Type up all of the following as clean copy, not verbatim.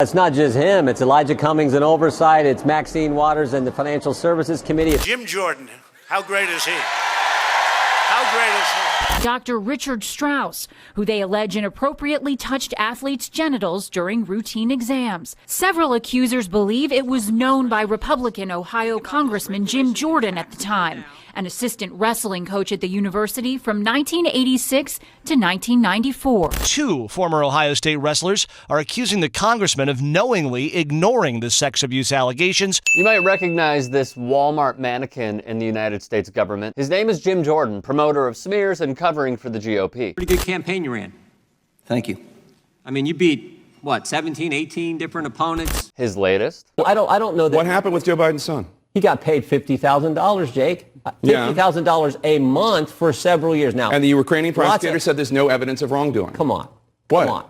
It's not just him. It's Elijah Cummings in oversight. It's Maxine Waters and the Financial Services Committee. Jim Jordan, how great is he? How great is he? Dr. Richard Strauss, who they allege inappropriately touched athletes' genitals during routine exams. Several accusers believe it was known by Republican Ohio Congressman Jim Jordan at the time, an assistant wrestling coach at the university from 1986 to 1994. Two former Ohio State wrestlers are accusing the congressman of knowingly ignoring the sex abuse allegations. You might recognize this Walmart mannequin in the United States government. His name is Jim Jordan, promoter of smears and covering for the GOP. Pretty good campaign you ran. Thank you. I mean, you beat, 17, 18 different opponents? His latest? I don't know that. What happened with Joe Biden's son? He got paid $50,000, Jake. $50,000 a month for several years now. And the Ukrainian prosecutor said there's no evidence of wrongdoing. Come on. What? Come on.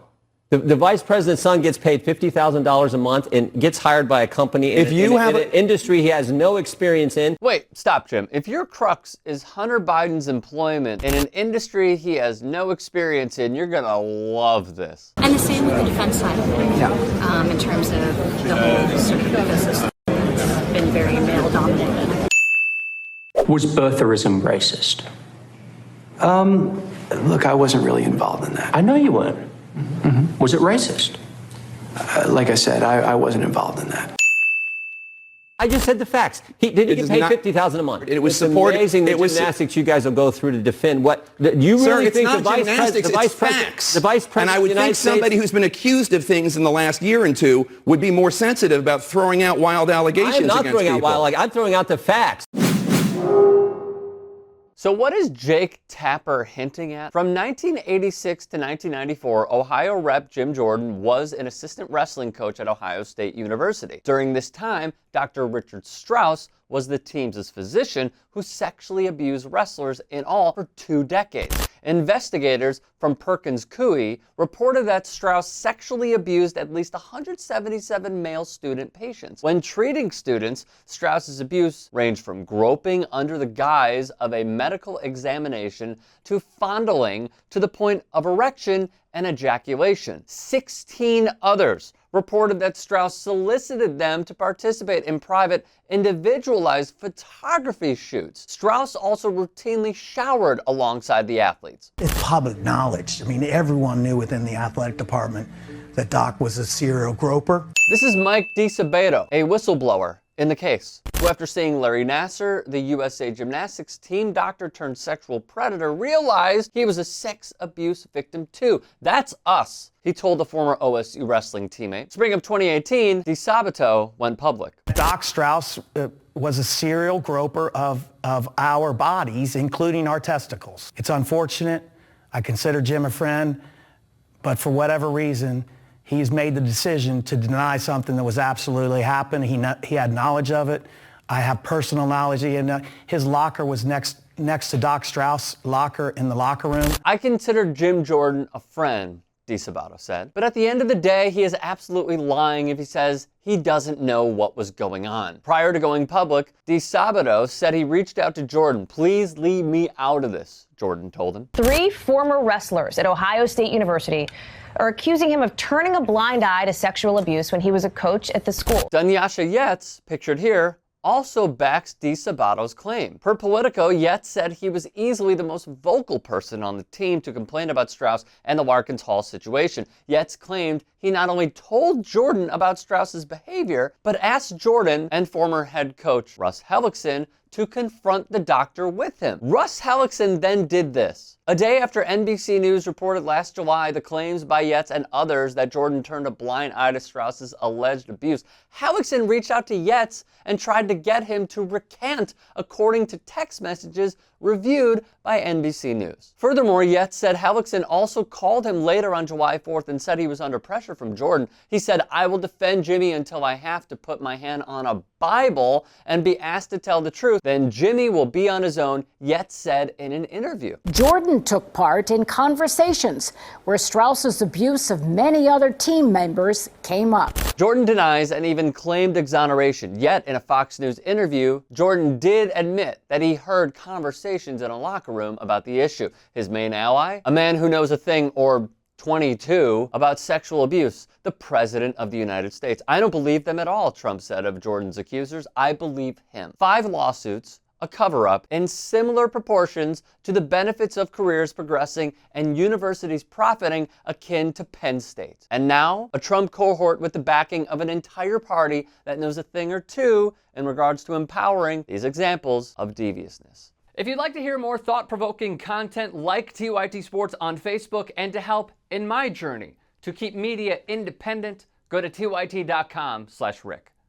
The vice president's son gets paid $50,000 a month and gets hired by a company in an industry he has no experience in. Wait, stop, Jim. If your crux is Hunter Biden's employment in an industry he has no experience in, you're going to love this. And the same with the defense side of it. Yeah. In terms of the whole sort of ecosystem. It's been very male-dominated. Was birtherism racist? Look, I wasn't really involved in that. I know you weren't. Mm-hmm. Was it racist? Like I said, I wasn't involved in that. I just said the facts. Did he get paid $50,000 a month? It was it's supported. Amazing the gymnastics you guys will go through to defend what you really Sir, think it's not gymnastics, it's facts. The vice president. And I would think somebody who's been accused of things in the last year or two would be more sensitive about throwing out wild allegations against people. I'm not throwing out wild. I'm throwing out the facts. So what is Jake Tapper hinting at? From 1986 to 1994, Ohio Rep. Jim Jordan was an assistant wrestling coach at Ohio State University. During this time, Dr. Richard Strauss was the team's physician who sexually abused wrestlers in all for 2 decades. Investigators from Perkins Coie reported that Strauss sexually abused at least 177 male student patients. When treating students, Strauss's abuse ranged from groping under the guise of a medical examination to fondling to the point of erection and ejaculation. 16 others reported that Strauss solicited them to participate in private, individualized photography shoots. Strauss also routinely showered alongside the athletes. It's public knowledge. I mean, everyone knew within the athletic department that Doc was a serial groper. This is Mike DiSabato, a whistleblower in the case, who after seeing Larry Nassar, the USA Gymnastics team doctor turned sexual predator, realized he was a sex abuse victim too. That's us, he told the former OSU wrestling teammate. Spring of 2018, DiSabato went public. Doc Strauss was a serial groper of our bodies, including our testicles. It's unfortunate. I consider Jim a friend, but for whatever reason, he's made the decision to deny something that was absolutely happened. He had knowledge of it. I have personal knowledge. His locker was next to Doc Strauss' locker in the locker room. I consider Jim Jordan a friend, DiSabato said. But at the end of the day, he is absolutely lying if he says he doesn't know what was going on. Prior to going public, DiSabato said he reached out to Jordan. Please leave me out of this, Jordan told him. 3 former wrestlers at Ohio State University are accusing him of turning a blind eye to sexual abuse when he was a coach at the school. Dunyasha Yetz, pictured here, also backs DiSabato's claim. Per Politico, Yetz said he was easily the most vocal person on the team to complain about Strauss and the Larkins Hall situation. Yetz claimed he not only told Jordan about Strauss's behavior, but asked Jordan and former head coach Russ Hellickson to confront the doctor with him. Russ Hellickson then did this. A day after NBC News reported last July the claims by Yetz and others that Jordan turned a blind eye to Strauss's alleged abuse, Hellickson reached out to Yetz and tried to get him to recant, according to text messages reviewed by NBC News. Furthermore, Yetz said Hellickson also called him later on July 4th and said he was under pressure from Jordan. He said, "I will defend Jimmy until I have to put my hand on a Bible and be asked to tell the truth. Then Jimmy will be on his own," Yetz said in an interview. Jordan took part in conversations where Strauss's abuse of many other team members came up. Jordan denies and even claimed exoneration. Yet, in a Fox News interview, Jordan did admit that he heard conversations in a locker room about the issue. His main ally, a man who knows a thing or 22 about sexual abuse. The President of the United States. I don't believe them at all, Trump said of Jordan's accusers. I believe him. 5 lawsuits, a cover-up, in similar proportions to the benefits of careers progressing and universities profiting, akin to Penn State. And now, a Trump cohort with the backing of an entire party that knows a thing or two in regards to empowering these examples of deviousness. If you'd like to hear more thought-provoking content like TYT Sports on Facebook and to help in my journey to keep media independent, go to tyt.com/Rick.